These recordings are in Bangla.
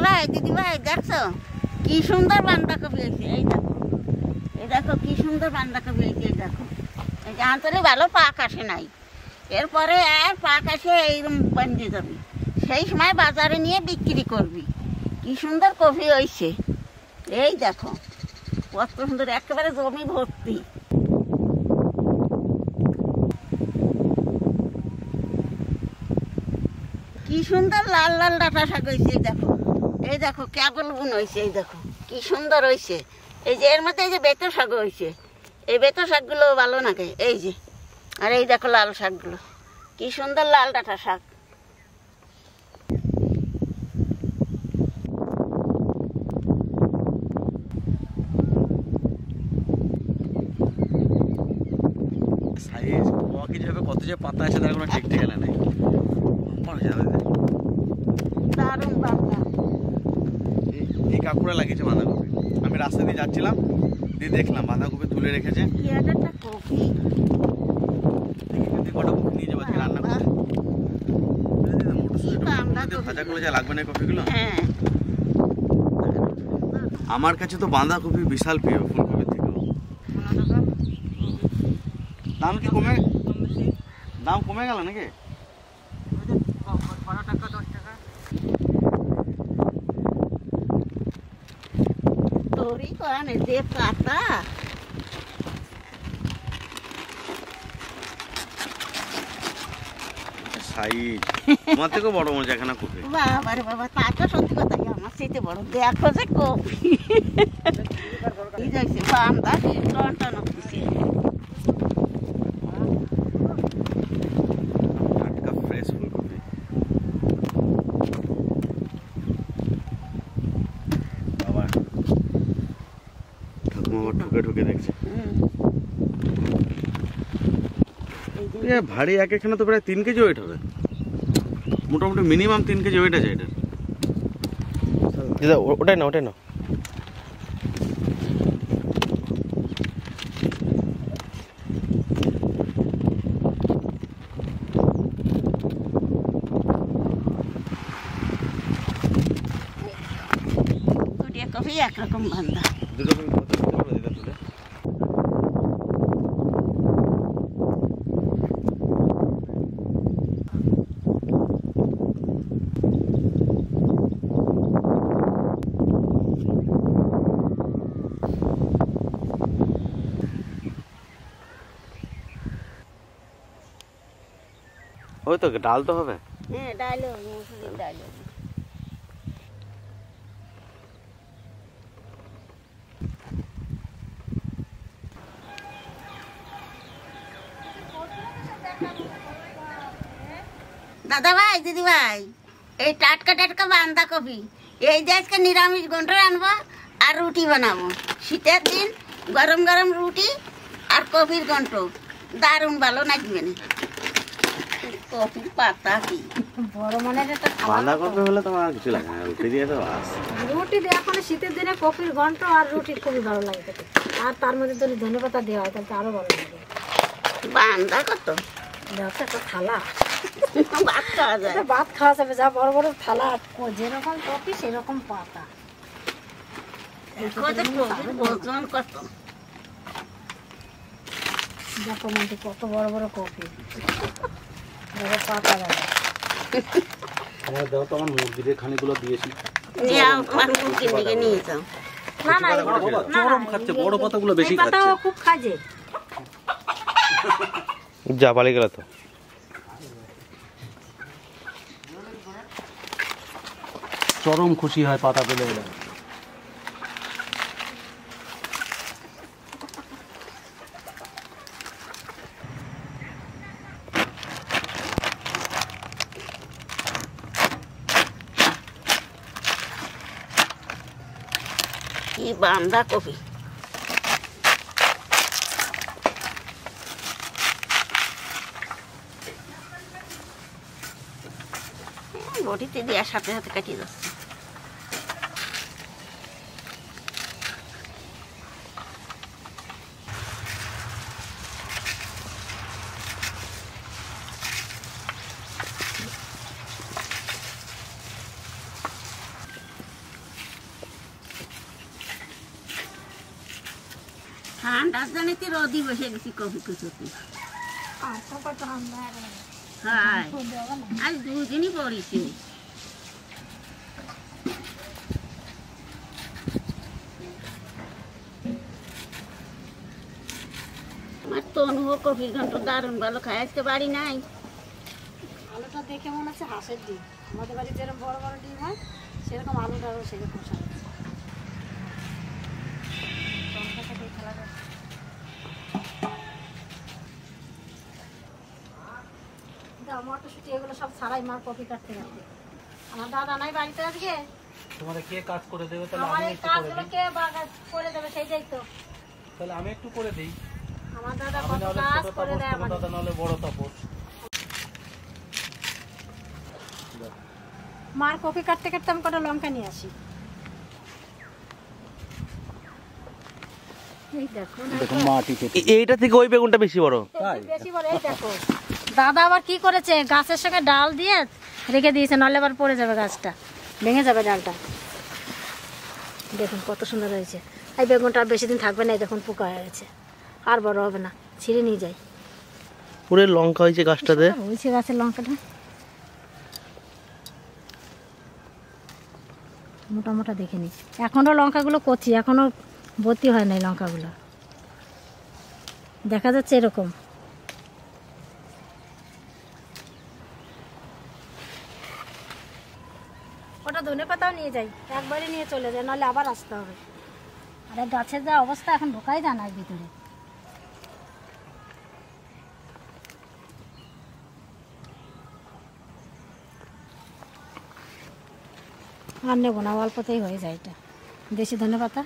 ভাই দিদি ভাই দেখছো কি সুন্দর বাঁধাকপি হয়েছে। এই দেখো কি সুন্দর বাঁধাকপি হয়েছে। এই দেখো এই যে আন্তরে ভালো পাক আসে নাই, এরপরে আর পাক আসে এইরকম বানিয়ে যাবি, সেই সময় বাজারে নিয়ে বিক্রি করবি। কি সুন্দর কপি হয়েছে। এই দেখো কত সুন্দর, একেবারে জমি ভর্তি। কি সুন্দর লাল লাল ডাঁটা শাক হয়েছে। এই দেখো কেবল বুন হয়েছে। এই দেখো কি সুন্দর হয়েছে। এই যে এর মধ্যে এই যে বেতো শাক হয়েছে, এই বেতো শাকগুলো ভালো নাকি। এই যে আর এই দেখো লাল শাকগুলো, কি সুন্দর লাল ডাঁটা শাক। কত যে পাতা আছে তার কোনো ঠিক ঠিকানা নেই। দারুণ বাংলা। এই কাকুরা লাগিয়েছে বাঁধাকপি। আমি রাস্তা দিয়ে যাচ্ছিলাম, দিয়ে দেখলাম বাঁধাকপি তুলে রেখেছে। কপি কটা কপি নিয়ে যাবো আজকে রান্না করতে। ভাজা করে যা লাগবে না কপিগুলো। আমার কাছে তো বাঁধাকপি বিশাল প্রিয় ফুলকপির থেকেও। দাম কি দাম কমে গেল নাকি? তরি করা নেই যে পাতা। সাইজ আমার থেকেও বড় মজা এখানে কপি। বাবারে বাবা, তা তো সত্যি কথা, আমার চাইতে বড়। দেখো যে কপি এই যাইছে বান্দা টন উঠছে। টাটকা ফ্রেশ ফুলকপি। বাবা ঠাকুমা ঠুকে ঠুকে দেখছে। ভারী এক এখানে তো প্রায় 3 কেজি ওয়েট হবে, মোটামুটি মিনিমাম 3 কেজি ওয়েট আছে এটার। ওটাই না কপি একরকম বান্ধা। ওই তো ডাল তো হবে। হ্যাঁ ডাল হবে, মুসুরির ডাল হবে। দাদা ভাই দিদি ভাই, এই টাটকা টাটকা বাঁধাকপি এই যে আজকে নিরামিষ ঘন্ট আনবো আর রুটি বানাবো। শীতের দিন গরম গরম রুটি আর কপির ঘন্ট দারুণ ভালো লাগবে না। কপির পাতা কি বড় মনের একটা বাঁধাকপি হলে তোমার আর কিছু লাগে না, রুটি দিয়ে তো বাস। রুটি দিয়ে এখন শীতের দিনে কপির ঘন্ট আর রুটি খুবই ভালো লাগে খেতে। আর তার মধ্যে যদি ধনেপাতা দেওয়া হয় তাহলে আরো ভালো লাগে। বান্দা কত দেখো একটা থালা ভাত খাওয়া যায়, ভাত খাওয়া যাবে। যা বড় বড় থালা, যেরকম কপি সেরকম পাতা। ওজন কত দেখো মধ্যে কত বড় বড় কপি, দেখো পাতা লাগে। আমার দাও তো, আমার মুরগিদের খানিগুলো দিয়েছি। আমার মুরগির দিকে নিয়ে যাও। না না গরম খাচ্ছে, বড় পাতাগুলো বেশি খাচ্ছে। পাতাও খুব খাজে। যা পালিয়ে গেল তো। চরম খুশি হয় পাতা পেলে এরা। কি বাঁধাকপি, বটিতে দেওয়ার সাথে সাথে কাটিয়ে যাচ্ছে। ঠান্ডার জন্য তো রোদি বসে গেছি কফি কুচুতে। হ্যাঁ আজ দুদিনই পড়েছি। আমার তনুও কফির ঘন্ট দারুণ ভালো খায়, আজকে বাড়ি নাই। আলুটা দেখে মনে হচ্ছে হাঁসের ডিম, আমাদের বাড়ি যেরকম বড় বড় ডিম হয় সেরকম আলুটাও সেরকম সাজাচ্ছে। মটরশুটি এগুলো সব ছাড়াই মার কপি কাটতে যাবে। আমার দাদা নাই বাড়িতে আজকে, তোমার কে কাজ করে দেবে? তাহলে আমার আমি এই একটু করে কাজগুলো দিই। কে করে দেবে সেইটাই তো। তাহলে আমি একটু করে দিই। আমার দাদা আমি কত নাহলে কাজ ছোট করে তাপস, দেয় তোমার আমাদের। দাদা নাহলে বড় তাপস। মার কপি কাটতে কাটতে আমি কটা লঙ্কা নিয়ে আসি। এই দেখো এইটা থেকে ওই বেগুনটা বেশি বড়। বেশি বড়। এই দেখো দাদা আবার কি করেছে, গাছের সঙ্গে ডাল দিয়ে রেখে দিয়েছে, নাহলে আবার পড়ে যাবে, গাছটা ভেঙে যাবে ডালটা। দেখুন কত সুন্দর হয়েছে। এই বেগুনটা আর বেশি দিন থাকবে না, এই দেখুন পোকা হয়ে গেছে, আর বড় হবে না, ছিঁড়ে নিয়ে যাই। পুরো লঙ্কা হয়েছে গাছটাতে। হয়েছে গাছের লঙ্কাটা মোটা মোটা দেখে নি। এখনো লঙ্কাগুলো কচি, এখনো ভর্তি হয় নাই লঙ্কাগুলো, দেখা যাচ্ছে এরকম। ওটা ধনে পাতাও নিয়ে যাই, একবারে নিয়ে চলে যায়, নাহলে আবার আসতে হবে। আর গাছের যা অবস্থা এখন ঢোকাই যায় না ভিতরে। আর নেবো না, অল্পতেই হয়ে যায়। এটা দেশি ধনে পাতা।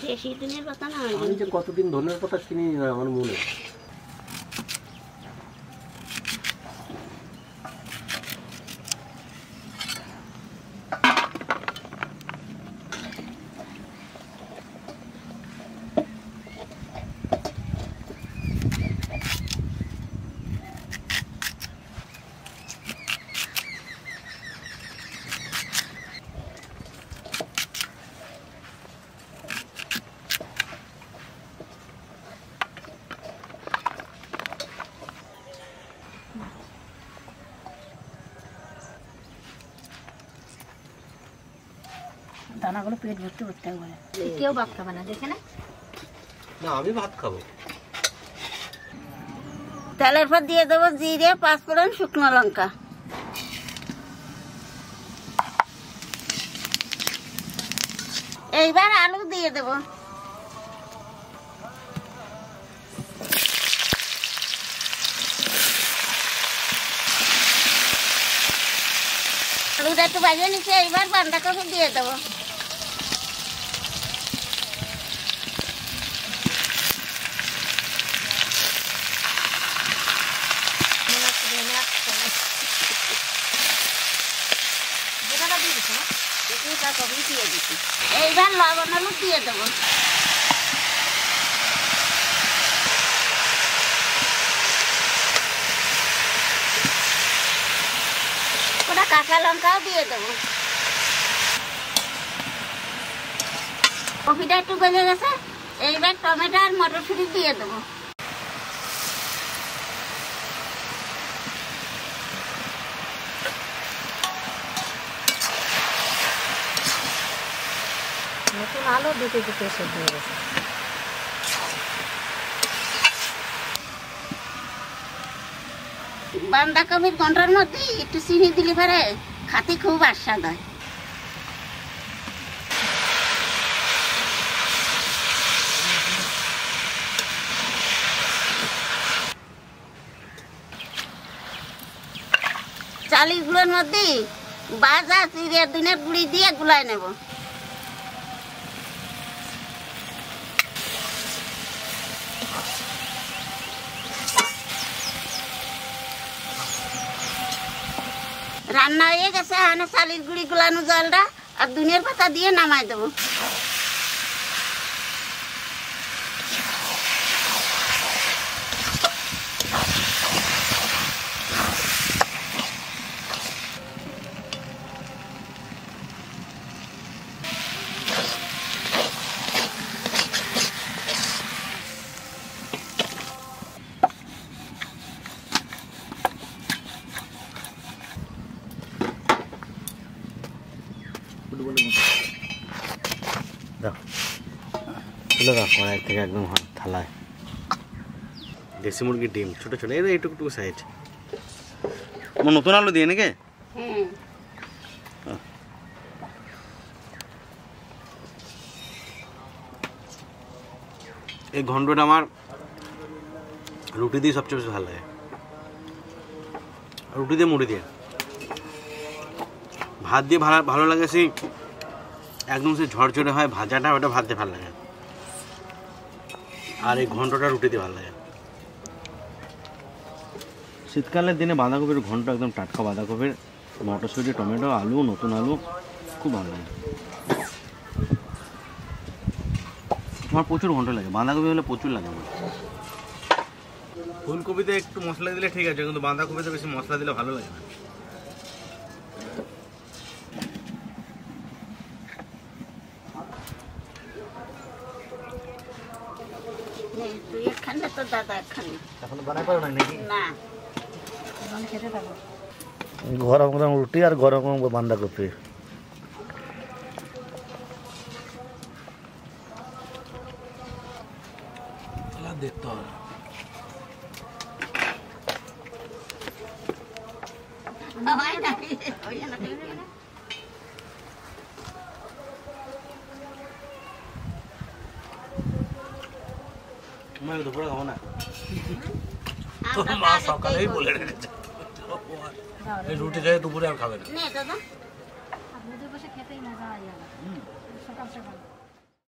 দেশি দিনের পাতা না, আমি যে কতদিন ধনের পাতা কিনি না আমার মনে। দানাগুলো পেট ভর্তি করতে হবে বলে, কেউ ভাত খাবে না, দেখে না। না আমি ভাত খাবো। তেলের পর দিয়ে দেবো জিরে, পাঁচফোড়ন, শুকনো লঙ্কা। এইবার আলু দিয়ে দেবো। আলুটা একটু ভাজিয়ে নিচ্ছি, এইবার বাঁধাকপি দিয়ে দেবো। এইবার লবণ হলুদ দিয়ে দেবো। ওটা কাঁচা লঙ্কাও দিয়ে দেবো। কপিটা একটু গলে গেছে, এইবার টমেটো আর মটরশুঁটি দিয়ে দেবো। নতুন আলু দিতে দিতে সেদ্ধ হয়ে গেছে। বাঁধাকপির ঘন্টার মধ্যে একটু চিনি দিলে পরে খাতে খুব আস্বাদ হয়। চালের গুঁড়োর মধ্যে বাজা চিড়ে দিনের গুঁড়ি দিয়ে গুলায় নেব। রান্না হয়ে গেছে, এখানে চালের গুঁড়ি গুলানো জলটা আর ধনিয়ার পাতা দিয়ে নামাই দেবো। ফুটবলের মতো। দাও তুলে দাও কড়াই থেকে একদম থালায়। দেশি মুরগির ডিম ছোটো ছোটো, এই এইটুকু সাইজ। আমার নতুন আলু দিয়ে নাকি? হ্যাঁ এই ঘন্টটা আমার রুটি দিয়ে সবচেয়ে বেশি ভালো লাগে, রুটি দিয়ে মুড়ি দিয়ে। ভাত দিয়ে ভালো লাগে, সেই একদম সে ঝরঝরে হয় ভাজাটা, ওটা ভাত দিয়ে ভালো লাগে। আর এই ঘন্টটা রুটি দিয়ে ভালো লাগে। শীতকালের দিনে বাঁধাকপির ঘন্ট, একদম টাটকা বাঁধাকপির, মটরশুঁটি, টমেটো, আলু, নতুন আলু, খুব ভালো লাগে। আমার প্রচুর ঘন্ট লাগে, বাঁধাকপি হলে প্রচুর লাগে আমার। ফুলকপিতে একটু মশলা দিলে ঠিক আছে, কিন্তু বাঁধাকপিতে বেশি মশলা দিলে ভালো লাগে না। তুই একখানে তো দাদা একখানে এখন বানাই পারো না নাকি? না খেতে থাকো। গরম গরম রুটি আর গরম গরম বাঁধাকপি। দেখতে হবে হয় না, ওই জন্য খেয়ে নেবে না। দুপুরে খাবো না। আমরা মা তো সকালেই আগেই বলে বলি। রেখেছে এই রুটি খেয়ে দুপুরে আর খাবে না। নে দাদা আপনাদের বসে খেতেই মজা হয় সকাল সকাল।